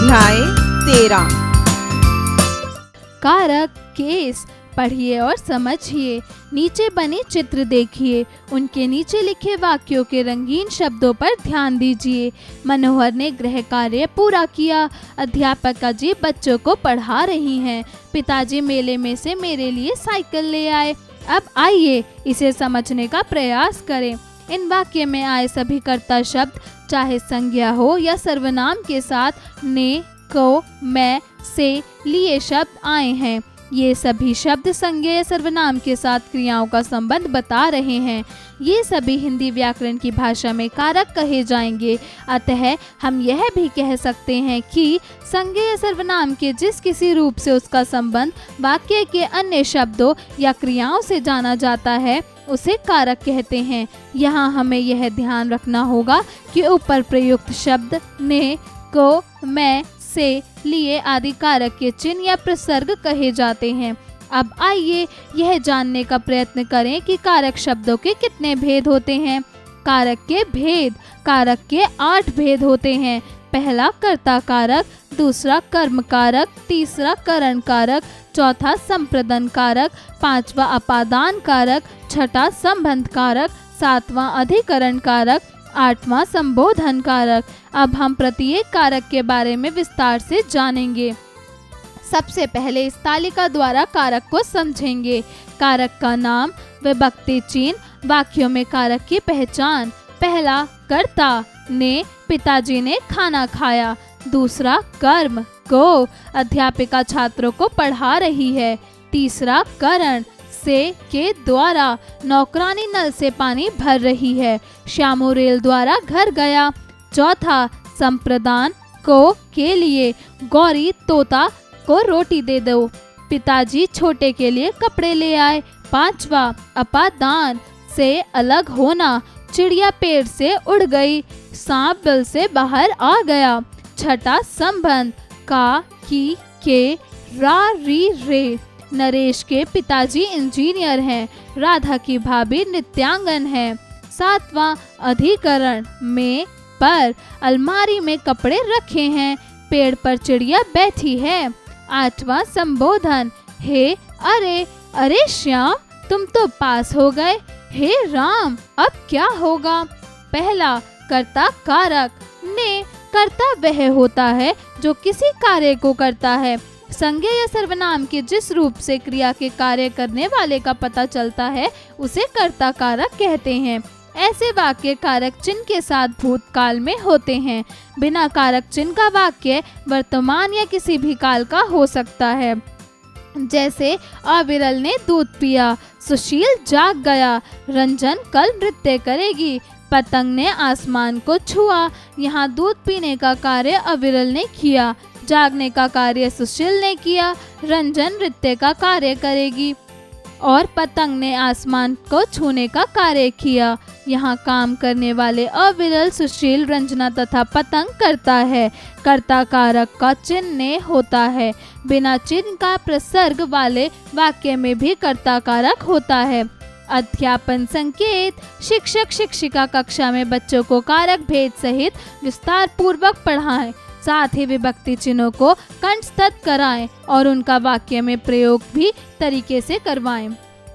अध्याय 13। कारक केस पढ़िए और समझिए। नीचे बने चित्र देखिए, उनके नीचे लिखे वाक्यों के रंगीन शब्दों पर ध्यान दीजिए। मनोहर ने गृह कार्य पूरा किया। अध्यापका जी बच्चों को पढ़ा रही हैं। पिताजी मेले में से मेरे लिए साइकिल ले आए। अब आइए इसे समझने का प्रयास करें। इन वाक्य में आए सभी कर्ता शब्द, चाहे संज्ञा हो या सर्वनाम के साथ ने, को, मैं, से लिए शब्द आए हैं। ये सभी शब्द संज्ञा या सर्वनाम के साथ क्रियाओं का संबंध बता रहे हैं। ये सभी हिंदी व्याकरण की भाषा में कारक कहे जाएंगे। अतः हम यह भी कह सकते हैं कि संज्ञा या सर्वनाम के जिस किसी रूप से उसका संबंध वाक्य के अन्य शब्दों या क्रियाओं से जाना जाता है उसे कारक कहते हैं। यहाँ हमें यह ध्यान रखना होगा कि ऊपर प्रयुक्त शब्द ने, को, मैं, से, लिए आदि कारक के चिन्ह या प्रसर्ग कहे जाते हैं। अब आइए यह जानने का प्रयत्न करें कि कारक शब्दों के कितने भेद होते हैं। कारक के भेद। कारक के 8 भेद होते हैं। पहला कर्ता कारक, दूसरा कर्म कारक, तीसरा करण कारक, चौथा संप्रदन कारक, पांचवा अपादान कारक, छठा संबंध कारक, सातवां अधिकरण कारक, आठवां संबोधन कारक। अब हम प्रत्येक कारक के बारे में विस्तार से जानेंगे। सबसे पहले इस तालिका द्वारा कारक को समझेंगे। कारक का नाम, विभक्ति चिन्ह, वाक्यों में कारक की पहचान। पहला कर्ता, ने, पिताजी ने खाना खाया। दूसरा कर्म, को, अध्यापिका छात्रों को पढ़ा रही है। तीसरा करण, से, के द्वारा नौकरानी नल से पानी भर रही है। श्यामू रेल द्वारा घर गया। चौथा संप्रदान, को, के लिए गौरी तोता को रोटी दे दो। पिताजी छोटे के लिए कपड़े ले आए। पांचवा अपादान, से अलग होना, चिड़िया पेड़ से उड़ गई, सांप बिल से बाहर आ गया। छठा संबंध, का, की, के, रा, री, रे, नरेश के पिताजी इंजीनियर हैं। राधा की भाभी नृत्यांगन है। सातवां अधिकरण, में, पर, अलमारी में कपड़े रखे हैं। पेड़ पर चिड़िया बैठी है। आठवां संबोधन, हे, अरे, अरे श्याम तुम तो पास हो गए। हे राम अब क्या होगा। पहला कर्ता कारक, ने, कर्ता वह होता है जो किसी कार्य को करता है। संज्ञा या सर्वनाम के जिस रूप से क्रिया के कार्य करने वाले का पता चलता है उसे कर्ता कारक कहते हैं। ऐसे वाक्य कारक चिन्ह के साथ भूतकाल में होते हैं। बिना कारक चिन्ह का वाक्य वर्तमान या किसी भी काल का हो सकता है। जैसे अविरल ने दूध पिया, सुशील जाग गया, रंजन कल नृत्य करेगी, पतंग ने आसमान को छुआ। यहाँ दूध पीने का कार्य अविरल ने किया, जागने का कार्य सुशील ने किया, रंजन नृत्य का कार्य करेगी और पतंग ने आसमान को छूने का कार्य किया। यहाँ काम करने वाले अविरल, सुशील, रंजना तथा पतंग करता है। कर्ता कारक का चिन्ह ने होता है। बिना चिन्ह का प्रसर्ग वाले वाक्य में भी कर्ता कारक होता है। अध्यापन संकेत, शिक्षक शिक्षिका कक्षा में बच्चों को कारक भेद सहित विस्तार पूर्वक पढ़ाएं, साथ ही विभक्ति चिन्हों को कंठस्थ कराएं और उनका वाक्य में प्रयोग भी तरीके से करवाएं।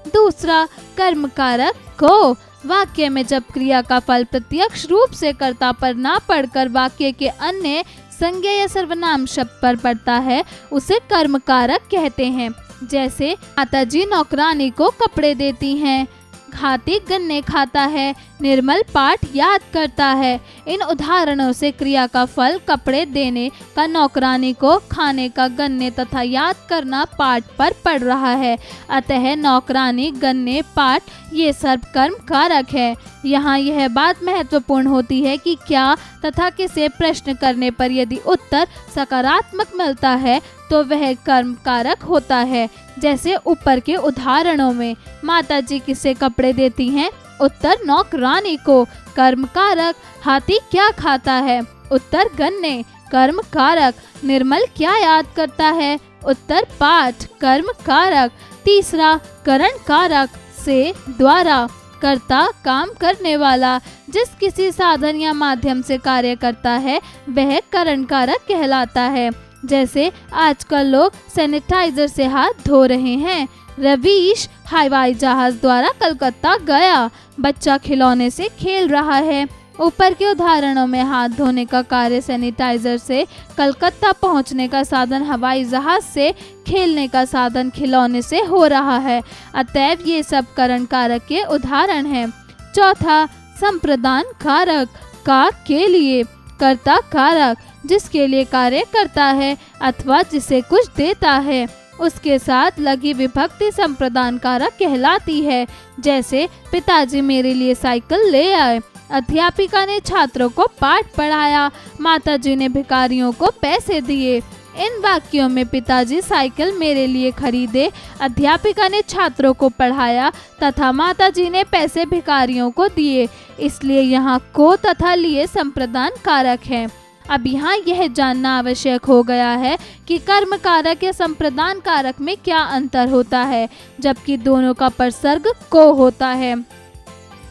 दूसरा कर्म कारक, को, वाक्य में जब क्रिया का फल प्रत्यक्ष रूप से कर्ता पर ना पड़कर वाक्य के अन्य संज्ञा या सर्वनाम शब्द पर पड़ता है उसे कर्म कारक कहते हैं। जैसे माताजी नौकरानी को कपड़े देती हैं, हाथी गन्ने खाता है, निर्मल पाठ याद करता है। इन उदाहरणों से क्रिया का फल कपड़े देने का नौकरानी को, खाने का गन्ने तथा याद करना पाठ पर पड़ रहा है। अतः नौकरानी, गन्ने, पाठ ये सब कर्म कारक है। यहाँ यह बात महत्वपूर्ण होती है कि क्या तथा किसे प्रश्न करने पर यदि उत्तर सकारात्मक मिलता है तो वह कर्म कारक होता है। जैसे ऊपर के उदाहरणों में माताजी किसे कपड़े देती हैं, उत्तर नौकरानी को, कर्म कारक। हाथी क्या खाता है, उत्तर गन्ने, कर्म कारक। निर्मल क्या याद करता है, उत्तर पाठ, कर्म कारक। तीसरा करण कारक, से, द्वारा, कर्ता काम करने वाला। जिस किसी साधन या माध्यम से कार्य करता है वह करण कारक कहलाता है। जैसे आजकल लोग सैनिटाइजर से हाथ धो रहे हैं। रवीश हवाई जहाज द्वारा कलकत्ता गया। बच्चा खिलौने से खेल रहा है। ऊपर के उदाहरणों में हाथ धोने का कार्य सैनिटाइजर से, कलकत्ता पहुंचने का साधन हवाई जहाज से, खेलने का साधन खिलौने से हो रहा है। अतएव ये सब करण कारक के उदाहरण हैं। चौथा, संप्रदान कारक। का के लिए, कर्ता कारक जिसके लिए कार्य करता है अथवा जिसे कुछ देता है, उसके साथ लगी विभक्ति संप्रदान कारक कहलाती है। जैसे पिताजी मेरे लिए साइकिल ले आए। अध्यापिका ने छात्रों को पाठ पढ़ाया। माताजी ने भिखारियों को पैसे दिए। इन वाक्यों में पिताजी साइकिल मेरे लिए खरीदे, अध्यापिका ने छात्रों को पढ़ाया तथा माताजी ने पैसे भिखारियों को दिए। इसलिए यहाँ को तथा लिए संप्रदान कारक हैं। अब यहाँ यह जानना आवश्यक हो गया है कि कर्म कारक या संप्रदान कारक में क्या अंतर होता है, जबकि दोनों का प्रसर्ग को होता है।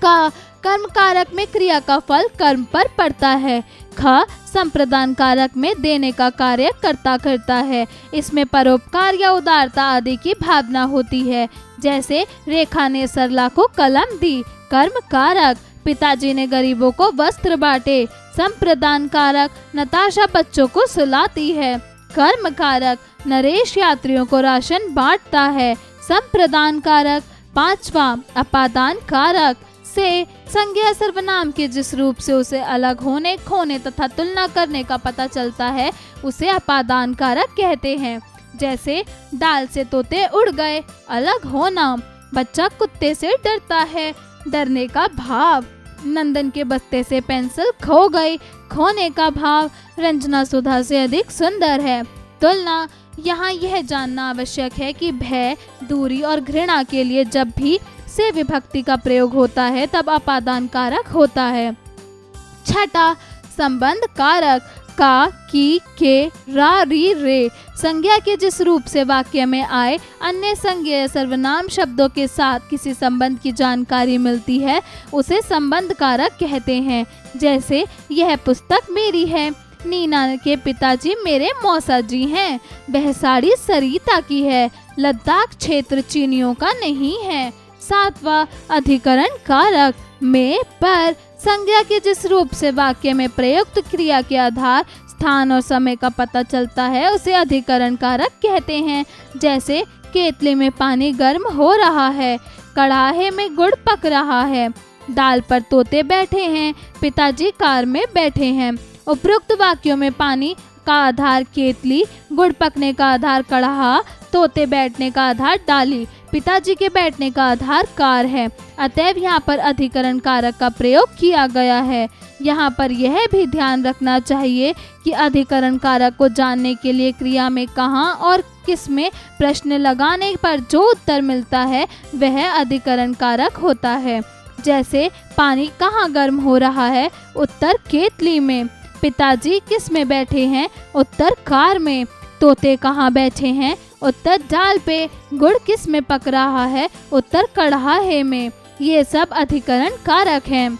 का कर्म कारक में क्रिया का फल कर्म पर पड़ता है। ख संप्रदान कारक में देने का कार्य कर्ता करता है। इसमें परोपकार या उदारता आदि की भावना होती है। जैसे रेखा ने सरला को कलम दी। कर्म कारक। पिताजी ने गरीबों को वस्त्र बांटे। संप्रदान कारक। नताशा बच्चों को सुलाती है। कर्म कारक। नरेश यात्रियों को राशन बांटता है। संप्रदान कारक। पांचवा, अपादान कारक। से संज्ञा सर्वनाम के जिस रूप से उसे अलग होने, खोने तथा तुलना करने का पता चलता है उसे अपादान कारक कहते हैं। जैसे डाल से तोते उड़ गए, अलग होना। बच्चा कुत्ते से डरता है, डरने का भाव। नंदन के बस्ते से पेंसिल खो गई, खोने का भाव। रंजना सुधा से अधिक सुंदर है, तुलना। यहाँ यह जानना आवश्यक है कि भय, दूरी और घृणा के लिए जब भी से विभक्ति का प्रयोग होता है तब अपादान कारक होता है। छठा, संबंध कारक। का, की, के, रा, री, रे संज्ञा के जिस रूप से वाक्य में आए अन्य संज्ञा या सर्वनाम शब्दों के साथ किसी संबंध की जानकारी मिलती है उसे संबंध कारक कहते हैं। जैसे यह पुस्तक मेरी है। नीना के पिताजी मेरे मौसा जी हैं। वह साड़ी सरिता की है। लद्दाख क्षेत्र चीनियों का नहीं है। सातवां, अधिकरण कारक। में, पर संज्ञा के जिस रूप से वाक्य में प्रयुक्त क्रिया के आधार, स्थान और समय का पता चलता है उसे अधिकरण कारक कहते हैं। जैसे केतली में पानी गर्म हो रहा है। कड़ाहे में गुड़ पक रहा है। डाल पर तोते बैठे हैं। पिताजी कार में बैठे हैं। उपरोक्त वाक्यों में पानी का आधार केतली, गुड़ पकने का आधार कड़ाहा, तोते बैठने का आधार डाली, पिताजी के बैठने का आधार कार है। अतएव यहाँ पर अधिकरण कारक का प्रयोग किया गया है। यहाँ पर यह भी ध्यान रखना चाहिए कि अधिकरण कारक को जानने के लिए क्रिया में कहाँ और किस में प्रश्न लगाने पर जो उत्तर मिलता है वह अधिकरण कारक होता है। जैसे पानी कहाँ गर्म हो रहा है, उत्तर केतली में। पिताजी किस में बैठे हैं, उत्तर कार में। तोते कहाँ बैठे हैं, उत्तर डाल पे। गुड़ किस में पक रहा है, उत्तर कड़ाहे में। ये सब अधिकरण कारक हैं।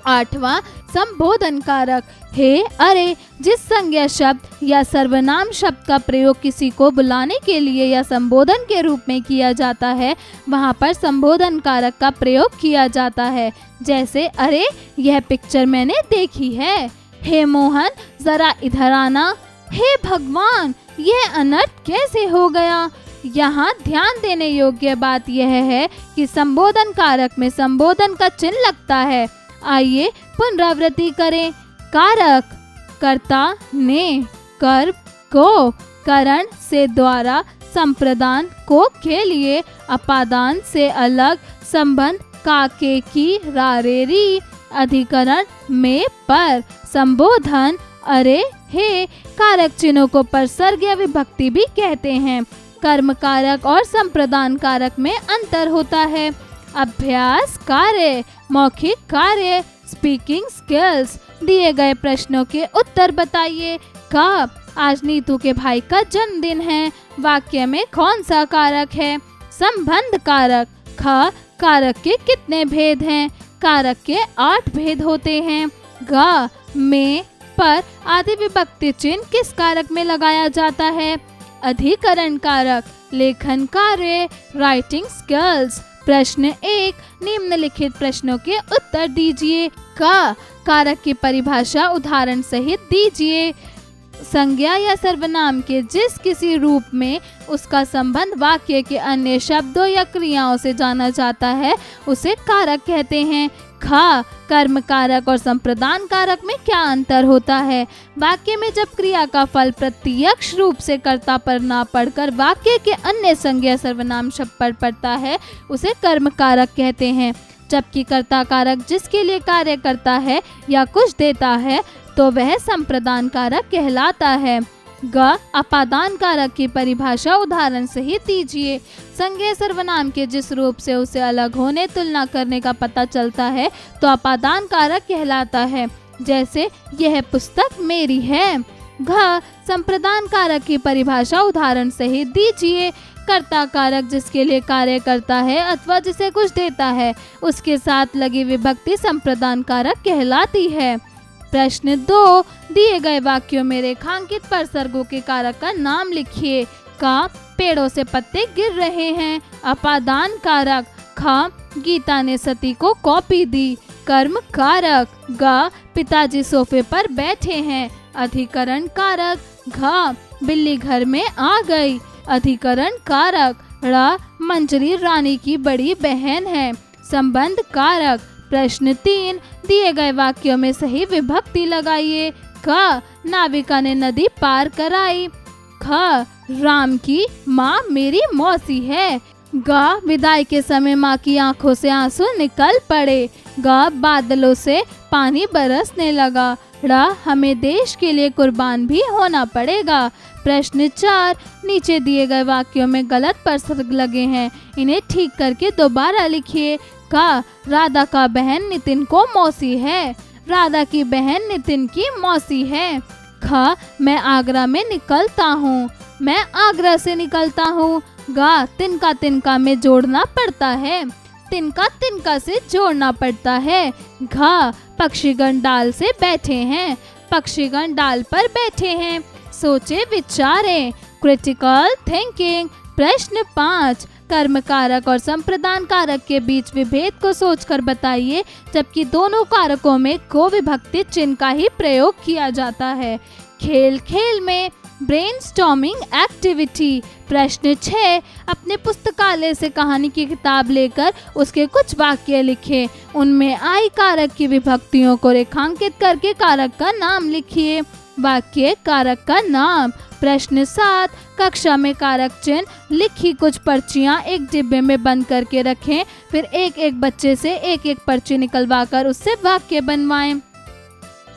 आठवां, संबोधन कारक। हे, अरे जिस संज्ञा शब्द या सर्वनाम शब्द का प्रयोग किसी को बुलाने के लिए या संबोधन के रूप में किया जाता है वहाँ पर संबोधन कारक का प्रयोग किया जाता है। जैसे अरे यह पिक्चर मैंने देखी है। हे मोहन जरा इधर आना। हे भगवान यह अनर्थ कैसे हो गया। यहाँ ध्यान देने योग्य बात यह है कि संबोधन कारक में संबोधन का चिन्ह लगता है। आइए पुनरावृत्ति करें। कारक, कर्ता ने, कर्म को, करण से द्वारा, संप्रदान को के लिए, अपादान से अलग, संबंध का के की, रारेरी, अधिकरण में, पर, संबोधन, अरे, हे। कारक चिन्हों को प्रसर्ग या विभक्ति भी कहते हैं। कर्म कारक और संप्रदान कारक में अंतर होता है। अभ्यास कार्य, मौखिक कार्य, स्पीकिंग स्किल्स। दिए गए प्रश्नों के उत्तर बताइए। का, आज नीतू के भाई का जन्मदिन है। वाक्य में कौन सा कारक है, संबंध कारक। ख, कारक के कितने भेद हैं? कारक के 8 भेद होते हैं। ग, में, पर आदि विभक्ति चिन्ह किस कारक में लगाया जाता है? अधिकरण कारक। लेखन कार्य, राइटिंग स्किल्स। प्रश्न 1, निम्नलिखित प्रश्नों के उत्तर दीजिए। क, कारक की परिभाषा उदाहरण सहित दीजिए। संज्ञा या सर्वनाम के जिस किसी रूप में उसका संबंध वाक्य के अन्य शब्दों या क्रियाओं से जाना जाता है उसे कारक कहते हैं। ख, कर्म कारक और संप्रदान कारक में क्या अंतर होता है? वाक्य में जब क्रिया का फल प्रत्यक्ष रूप से कर्ता पर ना पड़कर वाक्य के अन्य संज्ञा सर्वनाम शब्द पर पड़ता है उसे कर्म कारक कहते हैं, जबकि कर्ता कारक जिसके लिए कार्य करता है या कुछ देता है तो वह संप्रदान कारक कहलाता है। ग, अपादान कारक की परिभाषा उदाहरण सहित दीजिए। संज्ञा सर्वनाम के जिस रूप से उसे अलग होने तुलना करने का पता चलता है तो अपादान कारक कहलाता है, जैसे यह पुस्तक मेरी है। घ, संप्रदान कारक की परिभाषा उदाहरण सहित दीजिए। कर्ता कारक जिसके लिए कार्य करता है अथवा जिसे कुछ देता है उसके साथ लगी विभक्ति संप्रदान कारक कहलाती है। प्रश्न 2, दिए गए वाक्यों में रेखांकित परसर्गों के कारक का नाम लिखिए। क, पेड़ों से पत्ते गिर रहे हैं, अपादान कारक। ख, गीता ने सती को कॉपी दी, कर्म कारक। ग, पिताजी सोफे पर बैठे हैं, अधिकरण कारक। घ, बिल्ली घर में आ गई, अधिकरण कारक। ड़, मंजरी रानी की बड़ी बहन है, संबंध कारक। प्रश्न 3, दिए गए वाक्यों में सही विभक्ति लगाइए। क, नाविका ने नदी पार कराई। ख, राम की माँ मेरी मौसी है। ग, विदाई के समय माँ की आंखों से आंसू निकल पड़े। ग, बादलों से पानी बरसने लगा। ड़, हमें देश के लिए कुर्बान भी होना पड़ेगा। प्रश्न 4, नीचे दिए गए वाक्यों में गलत परसर्ग लगे हैं, इन्हें ठीक करके दोबारा लिखिए। क, राधा का बहन नितिन को मौसी है, राधा की बहन नितिन की मौसी है। ख, मैं आगरा में निकलता हूँ, मैं आगरा से निकलता हूँ। ग, तिनका तिनका में जोड़ना पड़ता है, तिनका तिनका से जोड़ना पड़ता है। घ, पक्षीगण डाल से बैठे हैं, पक्षीगण डाल पर बैठे हैं। सोचे विचारें, क्रिटिकल थिंकिंग। प्रश्न 5, कर्म कारक और संप्रदान कारक के बीच विभेद को सोचकर बताइए, जबकि दोनों कारकों में को विभक्ति चिन्ह का ही प्रयोग किया जाता है। खेल खेल में, ब्रेनस्टॉर्मिंग एक्टिविटी। प्रश्न 6, अपने पुस्तकालय से कहानी की किताब लेकर उसके कुछ वाक्य लिखें, उनमें आई कारक की विभक्तियों को रेखांकित करके कारक का नाम लिखिए। वाक्य कारक का नाम। प्रश्न 7, कक्षा में कारक चिन्ह लिखी कुछ पर्चियां एक डिब्बे में बंद करके रखें, फिर एक एक बच्चे से एक एक पर्ची निकलवाकर उससे वाक्य बनवाएं।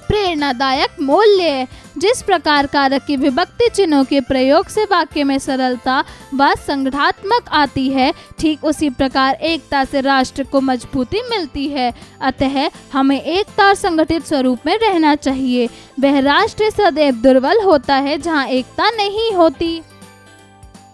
प्रेरणादायक मूल्य। जिस प्रकार कारक की विभक्ति चिन्हों के प्रयोग से वाक्य में सरलता व संगठनात्मक आती है, ठीक उसी प्रकार एकता से राष्ट्र को मजबूती मिलती है। अतः हमें एकता और संगठित स्वरूप में रहना चाहिए। वह राष्ट्र सदैव दुर्बल होता है जहाँ एकता नहीं होती।